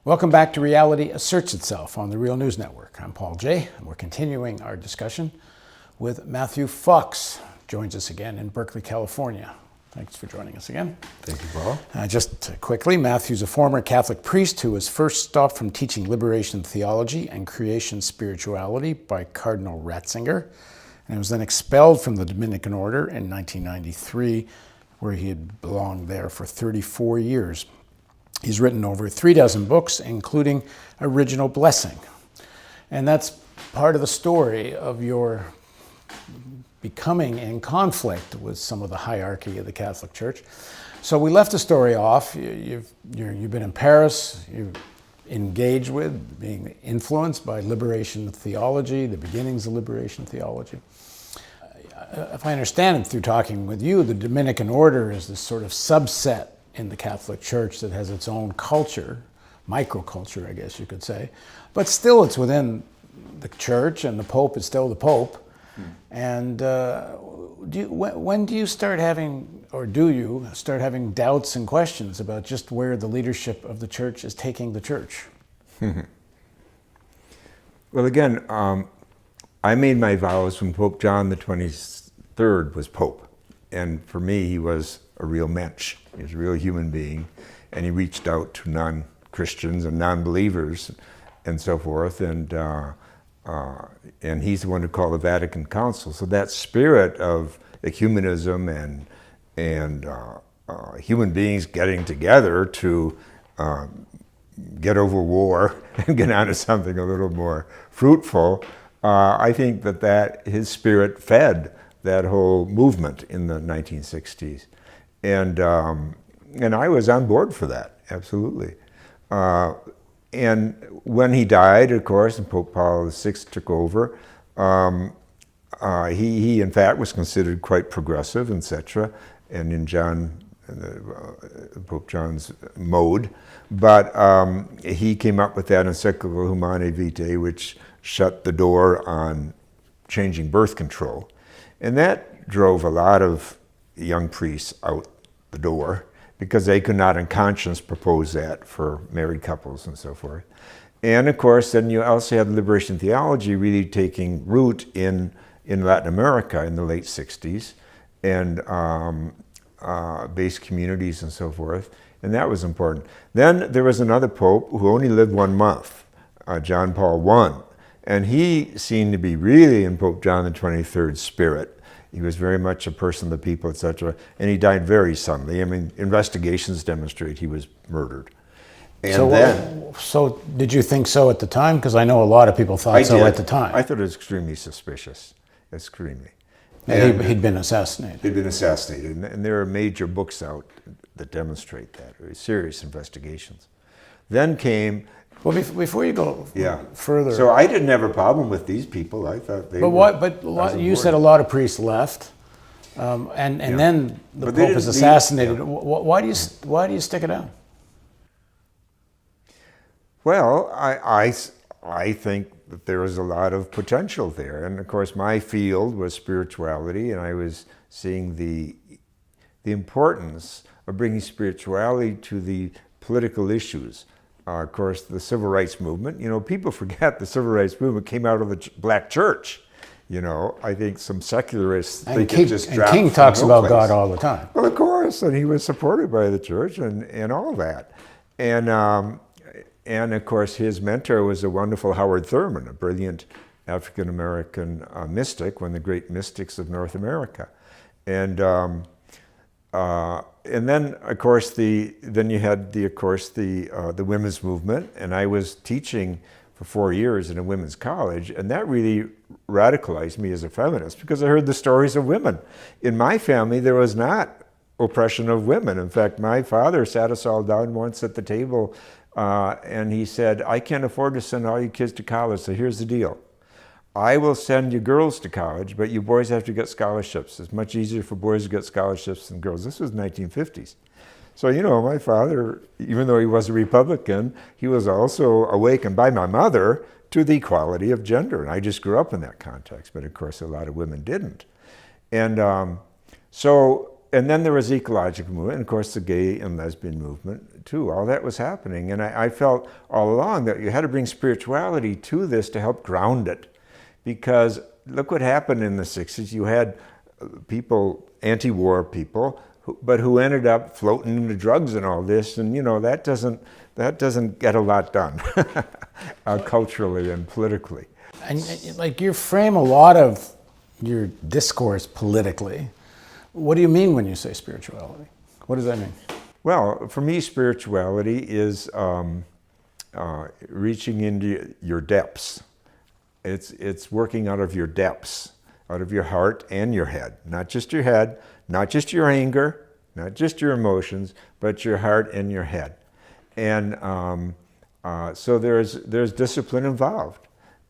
Welcome back to Reality Asserts Itself on the Real News Network. I'm Paul Jay, and we're continuing our discussion with Matthew Fox. Joins us again in Berkeley, California. Thanks for joining us again. Thank you, Paul. Just quickly, Matthew's a former Catholic priest who was first stopped from teaching liberation theology and creation spirituality by Cardinal Ratzinger, and was then expelled from the Dominican order in 1993, where he had belonged there for 34 years. He's written over 36 books, including Original Blessing. And that's part of the story of your becoming in conflict with some of the hierarchy of the Catholic Church. So we left the story off. You've been in Paris, you've engaged with, being influenced by liberation theology, the beginnings of liberation theology. If I understand it through talking with you, the Dominican order is this sort of subset in the Catholic Church that has its own culture, microculture, I guess you could say, but still it's within the Church, and the Pope is still the Pope. And when do you start having, or do you start having doubts and questions about just where the leadership of the Church is taking the Church? Well, again, I made my vows when Pope John the 23rd was Pope. And for me, he was a real mensch. He was a real human being. And he reached out to non-Christians and non-believers and so forth. And he's the one who called the Vatican Council. So that spirit of ecumenism and human beings getting together to get over war and get on to something a little more fruitful, I think that his spirit fed that whole movement in the 1960s. And I was on board for that, absolutely. And when he died, of course, and Pope Paul VI took over, he in fact was considered quite progressive, etc., and in Pope John's mode. But he came up with that encyclical Humanae Vitae, which shut the door on changing birth control. And that drove a lot of young priests out the door, because they could not in conscience propose that for married couples and so forth. And of course, then you also had liberation theology really taking root in Latin America in the late 60s, and based communities and so forth, and that was important. Then there was another pope who only lived 1 month, John Paul I, and he seemed to be really in Pope John the 23rd's spirit. He was very much a person of the people, etc., and he died very suddenly. I mean, investigations demonstrate he was murdered. And so did you think so at the time? Because I know a lot of people thought so at the time. I thought it was extremely suspicious, extremely. And he'd been assassinated. He'd been assassinated, and there are major books out that demonstrate that, very serious investigations. Then came... Well, before you go further... So I didn't have a problem with these people. I thought they you said a lot of priests left, and then the Pope is assassinated. Why do you stick it out? Well, I think that there was a lot of potential there. And of course, my field was spirituality, and I was seeing the importance of bringing spirituality to the political issues. Of course, the civil rights movement, people forget the civil rights movement came out of the black church. I think some secularists think it just dropped. And King talks about God all the time. Well, of course, and he was supported by the church and all that. And of course, his mentor was a wonderful Howard Thurman, a brilliant African-American mystic, one of the great mystics of North America. And then, of course, you had the women's movement, and I was teaching for 4 years in a women's college, and that really radicalized me as a feminist, because I heard the stories of women. In my family, there was not oppression of women. In fact, my father sat us all down once at the table, and he said, "I can't afford to send all you kids to college, so here's the deal. I will send you girls to college, but you boys have to get scholarships. It's much easier for boys to get scholarships than girls." This was 1950s. So, my father, even though he was a Republican, he was also awakened by my mother to the equality of gender. And I just grew up in that context, but of course a lot of women didn't. And so and then there was the ecological movement, and of course the gay and lesbian movement too. All that was happening, and I felt all along that you had to bring spirituality to this to help ground it, because look what happened in the 60s. You had people, anti-war people, but who ended up floating into drugs and all this, and that doesn't get a lot done culturally and politically. And like you frame a lot of your discourse politically. What do you mean when you say spirituality? What does that mean? Well, for me, spirituality is reaching into your depths. It's working out of your depths, out of your heart and your head. Not just your head, not just your anger, not just your emotions, but your heart and your head. And so there's discipline involved.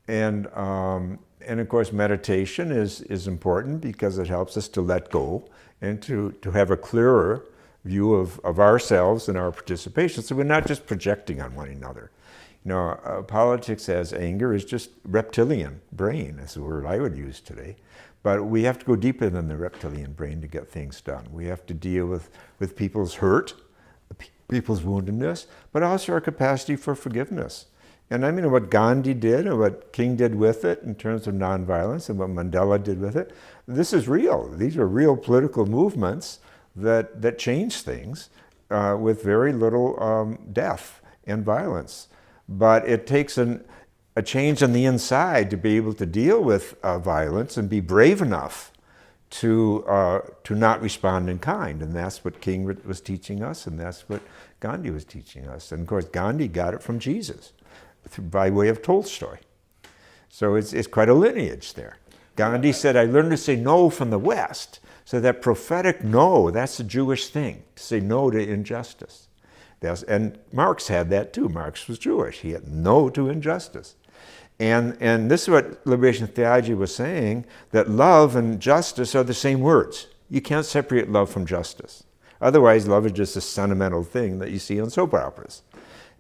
And of course, meditation is important because it helps us to let go and to have a clearer view of ourselves and our participation. So we're not just projecting on one another. Politics as anger is just reptilian brain, is the word I would use today. But we have to go deeper than the reptilian brain to get things done. We have to deal with people's hurt, people's woundedness, but also our capacity for forgiveness. And I mean, what Gandhi did and what King did with it in terms of nonviolence and what Mandela did with it, this is real. These are real political movements that change things with very little death and violence. But it takes a change on the inside to be able to deal with violence and be brave enough to not respond in kind. And that's what King was teaching us, and that's what Gandhi was teaching us. And of course, Gandhi got it from Jesus by way of Tolstoy. So it's quite a lineage there. Gandhi said, I learned to say no from the West. So that prophetic no, that's a Jewish thing, to say no to injustice. And Marx had that too. Marx was Jewish. He had no to injustice. And this is what liberation theology was saying, that love and justice are the same words. You can't separate love from justice. Otherwise, love is just a sentimental thing that you see on soap operas.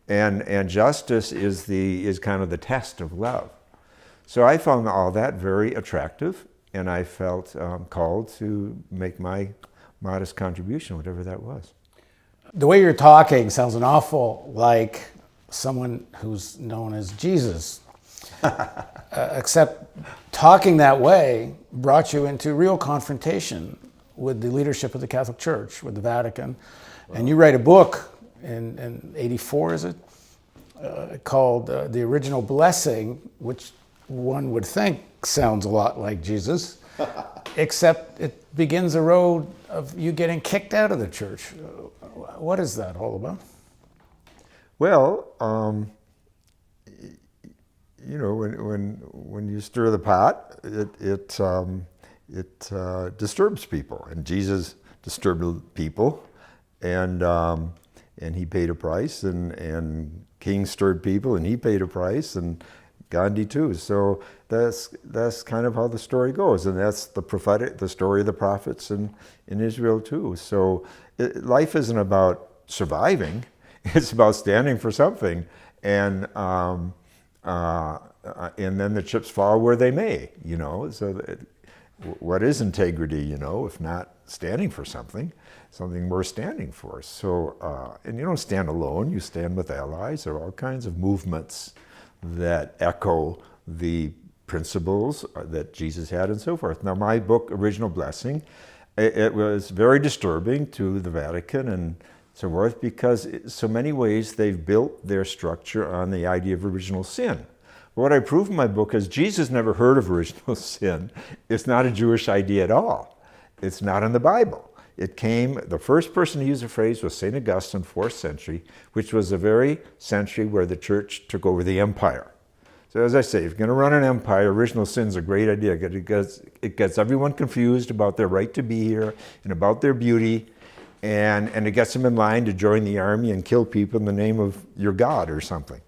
And justice is kind of the test of love. So I found all that very attractive, and I felt called to make my modest contribution, whatever that was. The way you're talking sounds an awful like someone who's known as Jesus. Except talking that way brought you into real confrontation with the leadership of the Catholic Church, with the Vatican. And you write a book in 84, is it? Called The Original Blessing, which one would think sounds a lot like Jesus, except it begins a road of you getting kicked out of the church. What is that all about? Well, when you stir the pot, it disturbs people, and Jesus disturbed people, and he paid a price, and King stirred people, and he paid a price, and Gandhi too. So that's kind of how the story goes, and that's the story of the prophets in Israel too. So life isn't about surviving; it's about standing for something, and then the chips fall where they may. So what is integrity? If not standing for something worth standing for. So, and you don't stand alone, you stand with allies. There are all kinds of movements that echo the principles that Jesus had and so forth. Now, my book, Original Blessing, it was very disturbing to the Vatican and so forth, because in so many ways they've built their structure on the idea of original sin. What I prove in my book is Jesus never heard of original sin. It's not a Jewish idea at all. It's not in the Bible. The first person to use the phrase was St. Augustine, 4th century, which was the very century where the church took over the empire. So as I say, if you're going to run an empire, original sin is a great idea. It gets everyone confused about their right to be here and about their beauty, and it gets them in line to join the army and kill people in the name of your God or something.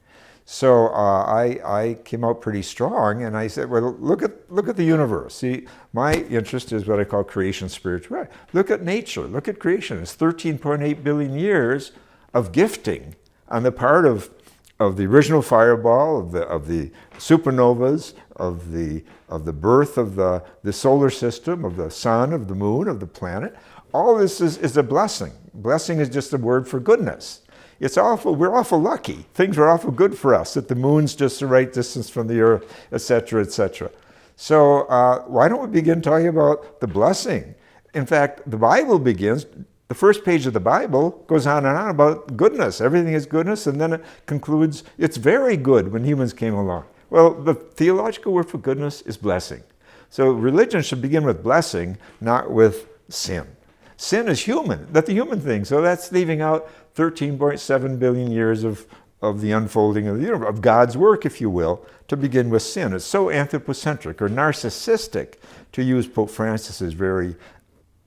So I came out pretty strong, and I said, well, look at the universe. See, my interest is what I call creation spirituality. Look at nature, look at creation. It's 13.8 billion years of gifting on the part of the original fireball, of the supernovas, of the birth of the solar system, of the sun, of the moon, of the planet. all this is a blessing. Blessing is just a word for goodness. We're awful lucky. Things are awful good for us, that the moon's just the right distance from the earth, etc., etc. So why don't we begin talking about the blessing? In fact, the Bible begins, the first page of the Bible goes on and on about goodness. Everything is goodness, and then it concludes, it's very good when humans came along. Well, the theological word for goodness is blessing. So religion should begin with blessing, not with sin. Sin is human. That's the human thing. So that's leaving out 13.7 billion years of the unfolding of the universe, of God's work, if you will, to begin with sin. It's so anthropocentric or narcissistic, to use Pope Francis's very,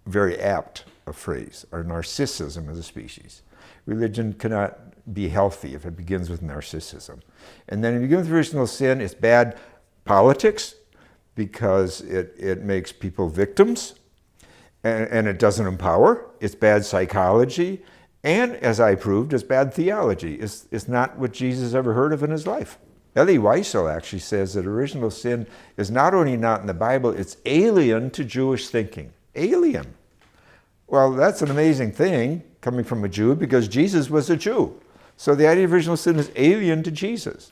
very apt phrase, or narcissism as a species. Religion cannot be healthy if it begins with narcissism. And then if you begin with original sin, it's bad politics, because it makes people victims, and it doesn't empower. It's bad psychology, and as I proved, it's bad theology. It's not what Jesus ever heard of in his life. Elie Wiesel actually says that original sin is not only not in the Bible, it's alien to Jewish thinking. Alien. Well, that's an amazing thing coming from a Jew, because Jesus was a Jew. So the idea of original sin is alien to Jesus.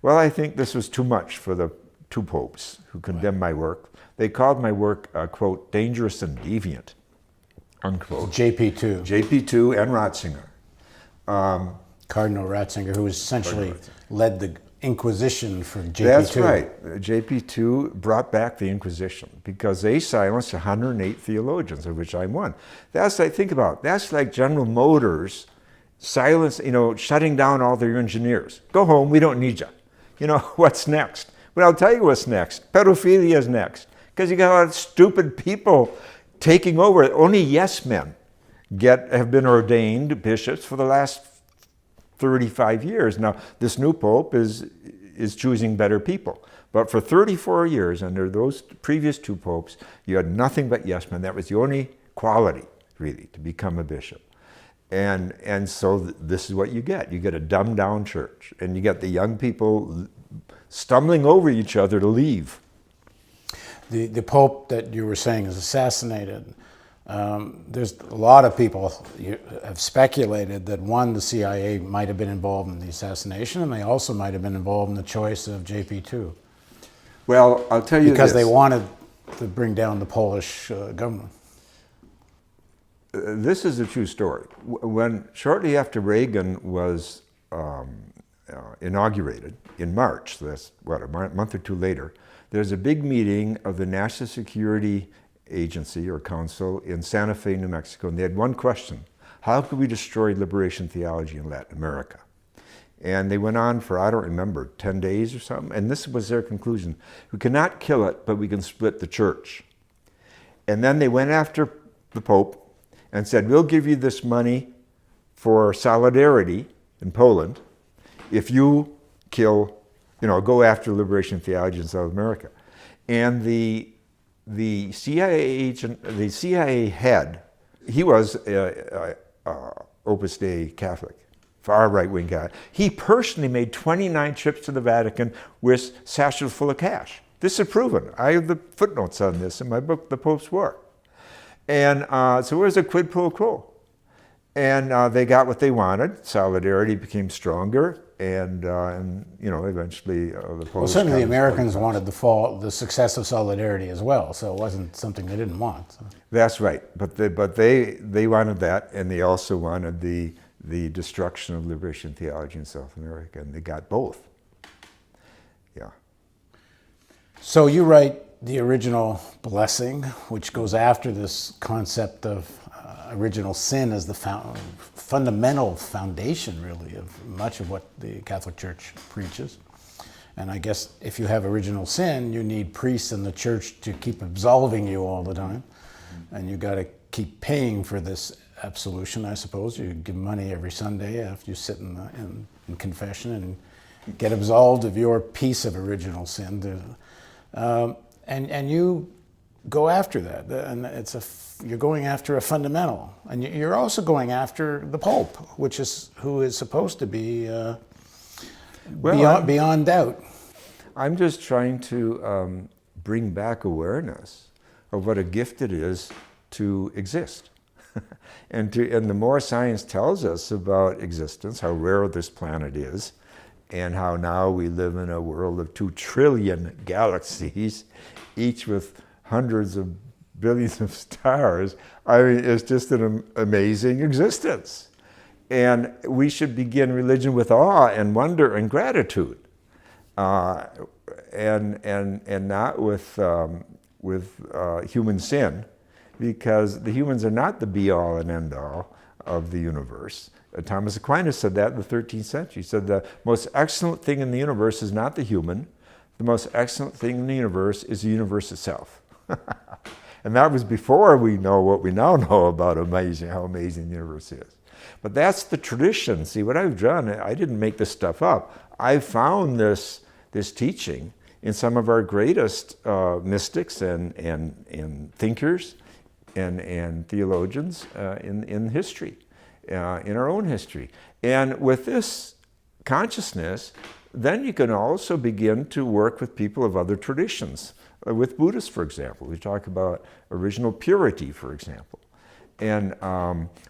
Well, I think this was too much for the two popes who condemned my work. They called my work, quote, dangerous and deviant, unquote. JP2. JP2 and Ratzinger. Cardinal Ratzinger, who essentially led the Inquisition for JP2. That's right. JP2 brought back the Inquisition because they silenced 108 theologians, of which I'm one. That's, I think about, that's like General Motors shutting down all their engineers. Go home, we don't need you. What's next? But I'll tell you what's next. Pedophilia is next. Because you got a lot of stupid people taking over. Only yes men have been ordained bishops for the last 35 years. Now, this new pope is choosing better people. But for 34 years, under those previous two popes, you had nothing but yes men. That was the only quality, really, to become a bishop. And so this is what you get. You get a dumbed-down church. And you get the young people stumbling over each other to leave. The Pope that you were saying is assassinated. There's a lot of people have speculated that, one, the CIA might have been involved in the assassination, and they also might have been involved in the choice of JP2. Well, I'll tell you because this. they wanted to bring down the Polish government. This is a true story. Shortly after Reagan was inaugurated in March, so that's a month or two later, there's a big meeting of the National Security Agency or Council in Santa Fe, New Mexico, and they had one question: how could we destroy liberation theology in Latin America? And they went on for, I don't remember, 10 days or something, and this was their conclusion: we cannot kill it, but we can split the church. And then they went after the Pope and said, we'll give you this money for solidarity in Poland if you go after liberation theology in South America. And the CIA agent, the CIA head, he was Opus Dei Catholic, far right-wing guy. He personally made 29 trips to the Vatican with satchels full of cash. This is proven. I have the footnotes on this in my book, The Pope's War. And so it was a quid pro quo. And they got what they wanted. Solidarity became stronger. And eventually the Polish... Well, certainly the Americans wanted the success of Solidarity as well, so it wasn't something they didn't want. So. That's right, but they wanted that, and they also wanted the destruction of liberation theology in South America, and they got both. Yeah. So you write the original blessing, which goes after this concept of original sin as the fundamental foundation, really, of much of what the Catholic Church preaches. And I guess if you have original sin, you need priests in the church to keep absolving you all the time. And you got to keep paying for this absolution, I suppose. You give money every Sunday after you sit in confession and get absolved of your piece of original sin. And you go after that, and you're going after a fundamental, and you're also going after the Pope, who is supposed to be beyond doubt. I'm just trying to bring back awareness of what a gift it is to exist. And the more science tells us about existence, how rare this planet is, and how now we live in a world of 2 trillion galaxies, each with hundreds of billions of stars, I mean, it's just an amazing existence. And we should begin religion with awe and wonder and gratitude, and not with human sin, because the humans are not the be-all and end-all of the universe. Thomas Aquinas said that in the 13th century. He said the most excellent thing in the universe is not the human. The most excellent thing in the universe is the universe itself. And that was before we know what we now know about how amazing the universe is. But that's the tradition. See, what I've done, I didn't make this stuff up. I found this teaching in some of our greatest mystics and thinkers and theologians in history, in our own history. And with this consciousness, then you can also begin to work with people of other traditions. With Buddhists, for example, we talk about original purity, for example. And,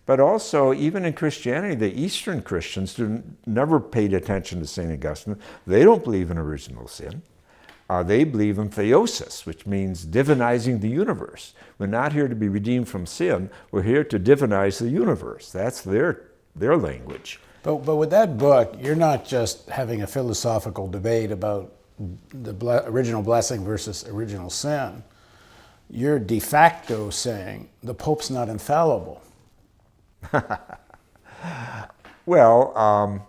but also, even in Christianity, the Eastern Christians never paid attention to St. Augustine. They don't believe in original sin. They believe in theosis, which means divinizing the universe. We're not here to be redeemed from sin. We're here to divinize the universe. That's their language. But with that book, you're not just having a philosophical debate about the original blessing versus original sin. You're de facto saying the Pope's not infallible. Well,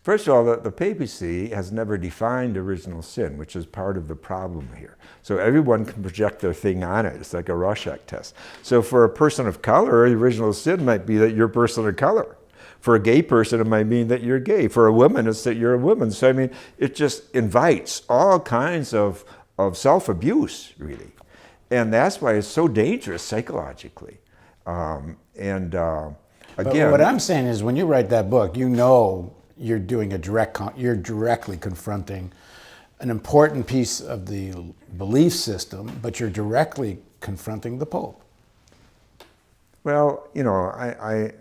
first of all, the papacy has never defined original sin, which is part of the problem here. So everyone can project their thing on it. It's like a Rorschach test. So for a person of color, the original sin might be that you're a person of color. For a gay person, it might mean that you're gay. For a woman, it's that you're a woman. So I mean, it just invites all kinds of self-abuse, really. And that's why it's so dangerous psychologically. Again, but what I'm saying is, when you write that book, you know you're doing you're directly confronting an important piece of the belief system, but you're directly confronting the Pope. Well, you know, I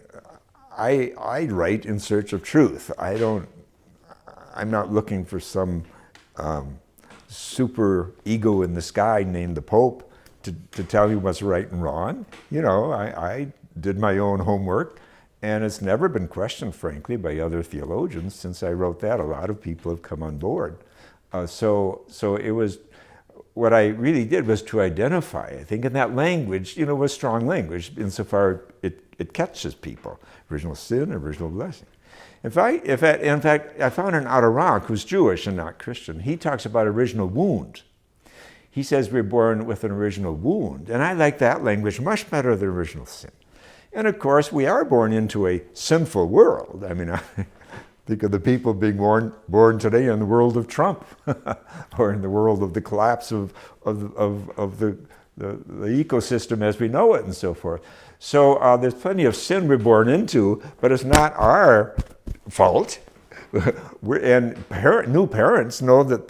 write in search of truth. I'm not looking for some super ego in the sky named the Pope to tell me what's right and wrong. You know, I did my own homework, and it's never been questioned, frankly, by other theologians. Since I wrote that, a lot of people have come on board. So it was, what I really did was to identify, I think, in that language, you know, was strong language, insofar it catches people. Original sin, original blessing. In fact, I found an out of Rock who's Jewish and not Christian. He talks about original wound. He says we're born with an original wound. And I like that language much better than original sin. And of course, we are born into a sinful world. I mean, I think of the people being born today in the world of Trump, or in the world of the collapse of the ecosystem as we know it, and so forth. So there's plenty of sin we're born into, but it's not our fault. New parents know that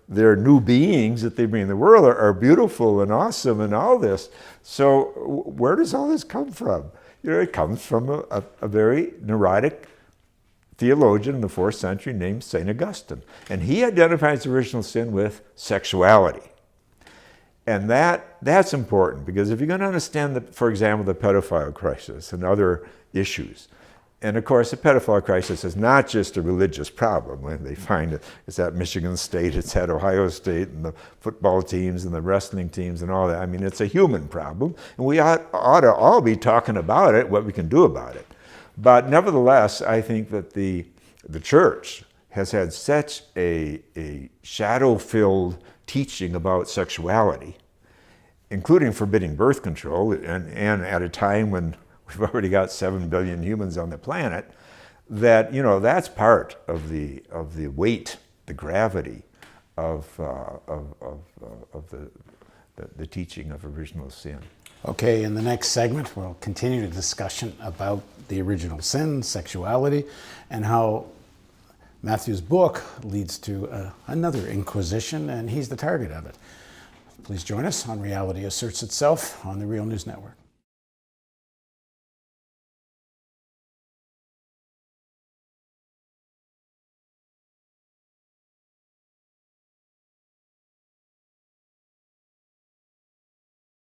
their new beings that they bring in the world are beautiful and awesome and all this. So where does all this come from? You know, it comes from a very neurotic theologian in the 4th century named St. Augustine. And he identifies original sin with sexuality. And that's important, because if you're going to understand, for example, the pedophile crisis and other issues, and of course the pedophile crisis is not just a religious problem. When they find it's at Michigan State, it's at Ohio State, and the football teams and the wrestling teams and all that. I mean, it's a human problem, and we ought to all be talking about it, what we can do about it. But nevertheless, I think that the church has had such a shadow-filled teaching about sexuality, including forbidding birth control, and at a time when we've already got 7 billion humans on the planet, that, you know, that's part of the weight, the gravity of the teaching of original sin. Okay, in the next segment, we'll continue the discussion about the original sin, sexuality, and how Matthew's book leads to another inquisition, and he's the target of it. Please join us on Reality Asserts Itself on the Real News Network.